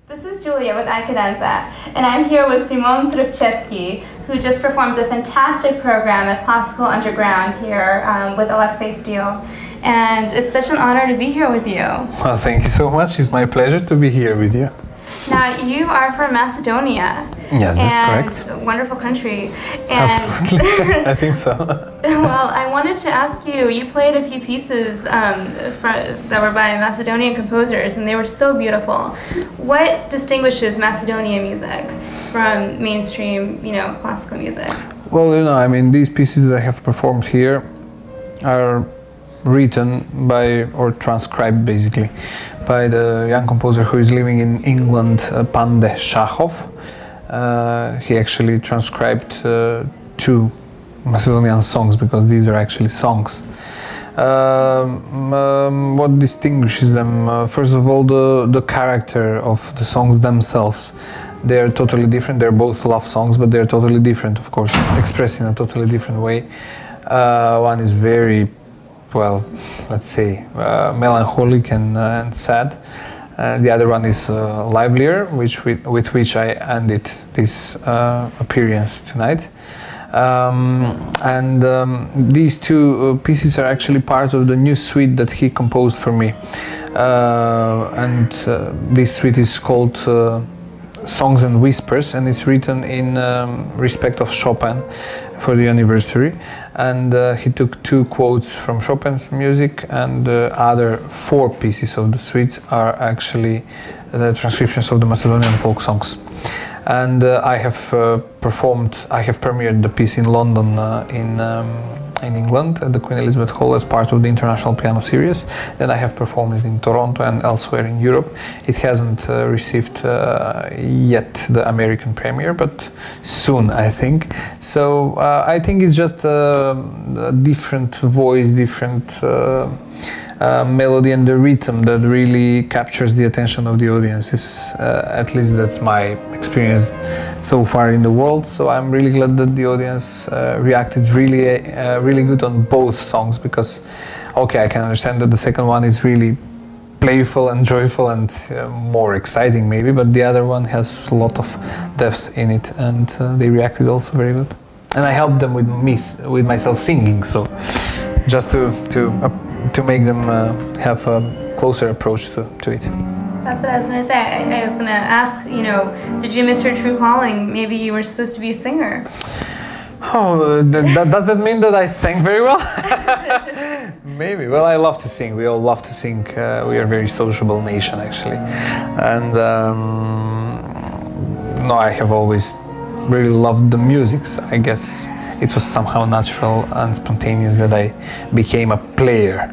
This is Julia with iCadenza, and I'm here with Simon Trpceski, who just performed a fantastic program at Classical Underground here with Alexei Steele. And it's such an honor to be here with you. Well, thank you so much. It's my pleasure to be here with you. Now, you are from Macedonia. Yes, that's correct. A wonderful country. And absolutely, I think so. Well, I wanted to ask you, you played a few pieces that were by Macedonian composers, and they were so beautiful. What distinguishes Macedonian music from mainstream, classical music? Well, I mean, these pieces that I have performed here are written by, or transcribed basically, by the young composer who is living in England, Pande Shahov. He actually transcribed 2 Macedonian songs, because these are actually songs. What distinguishes them? First of all, the character of the songs themselves. They are totally different. They're both love songs, but they're totally different, of course, expressed in a totally different way. One is very, well, let's say, melancholic and sad. The other one is livelier, with which I ended this appearance tonight. These 2 pieces are actually part of the new suite that he composed for me. This suite is called Songs and Whispers, and it's written in respect of Chopin for the anniversary. And he took 2 quotes from Chopin's music, and the other 4 pieces of the suite are actually the transcriptions of the Macedonian folk songs. And I have premiered the piece in London, in England, at the Queen Elizabeth Hall, as part of the International Piano Series. Then I have performed it in Toronto and elsewhere in Europe. It hasn't received yet the American premiere, but soon, I think. So I think it's just a different voice, different melody, and the rhythm that really captures the attention of the audiences. At least that's my experience so far in the world. So I'm really glad that the audience reacted really good on both songs, because, okay, I can understand that the second one is really playful and joyful and more exciting maybe, but the other one has a lot of depth in it, and they reacted also very good. And I helped them with myself singing, so just to make them have a closer approach to it. That's what I was going to say. I was going to ask, did you miss your true calling? Maybe you were supposed to be a singer. Oh, does that mean that I sang very well? Maybe. Well, I love to sing. We all love to sing. We are a very sociable nation, actually. And no, I have always really loved the music. So I guess it was somehow natural and spontaneous that I became a player.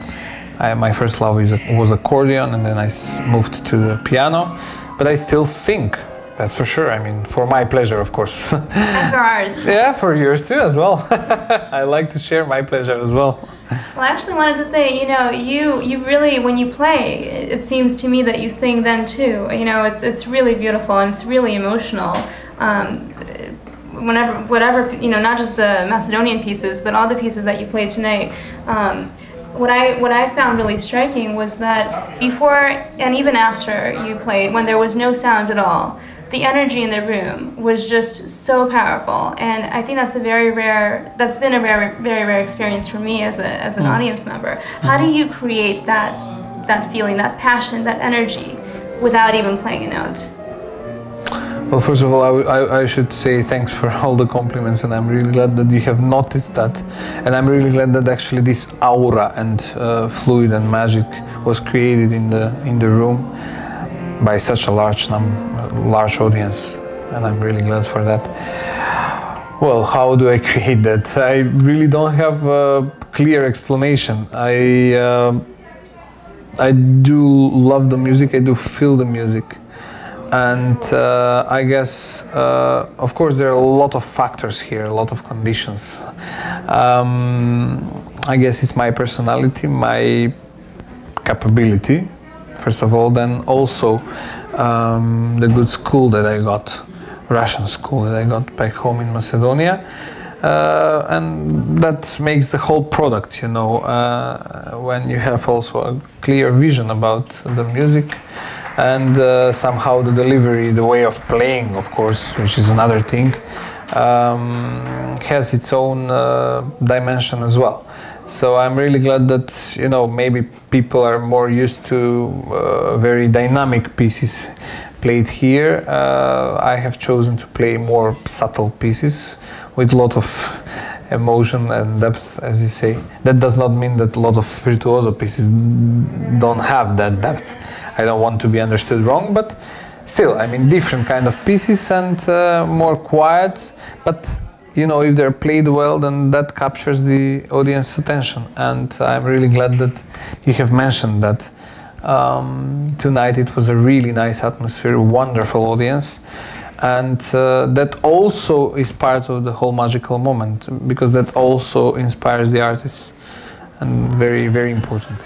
My first love was accordion, and then I moved to the piano, but I still sing, that's for sure. I mean, for my pleasure, of course. And for ours too. Yeah, for yours too, as well. I like to share my pleasure as well. Well, I actually wanted to say, you really, when you play, it seems to me that you sing then too. It's really beautiful, and it's really emotional. Whatever, not just the Macedonian pieces, but all the pieces that you played tonight. What I found really striking was that before and even after you played, when there was no sound at all, the energy in the room was just so powerful, and I think that's been a very, very rare experience for me as an audience member. How do you create that feeling, that passion, that energy, without even playing a note? Well, first of all, I should say thanks for all the compliments, and I'm really glad that you have noticed that. And I'm really glad that actually this aura and fluid and magic was created in the room by such a large audience, and I'm really glad for that. Well, how do I create that? I really don't have a clear explanation. I do love the music. I do feel the music. And I guess, of course, there are a lot of factors here, a lot of conditions. I guess it's my personality, my capability, first of all, then also the good school that I got, Russian school that I got back home in Macedonia. And that makes the whole product, when you have also a clear vision about the music, and somehow the delivery, the way of playing, of course, which is another thing, has its own dimension as well. So I'm really glad that, you know, maybe people are more used to very dynamic pieces played here. I have chosen to play more subtle pieces with a lot of emotion and depth, as you say. That does not mean that a lot of virtuoso pieces don't have that depth. I don't want to be understood wrong, but still, I mean, different kind of pieces and more quiet, but you know, if they're played well, then that captures the audience's attention. And I'm really glad that you have mentioned that tonight. It was a really nice atmosphere, wonderful audience. And that also is part of the whole magical moment, because that also inspires the artists, and very, very important.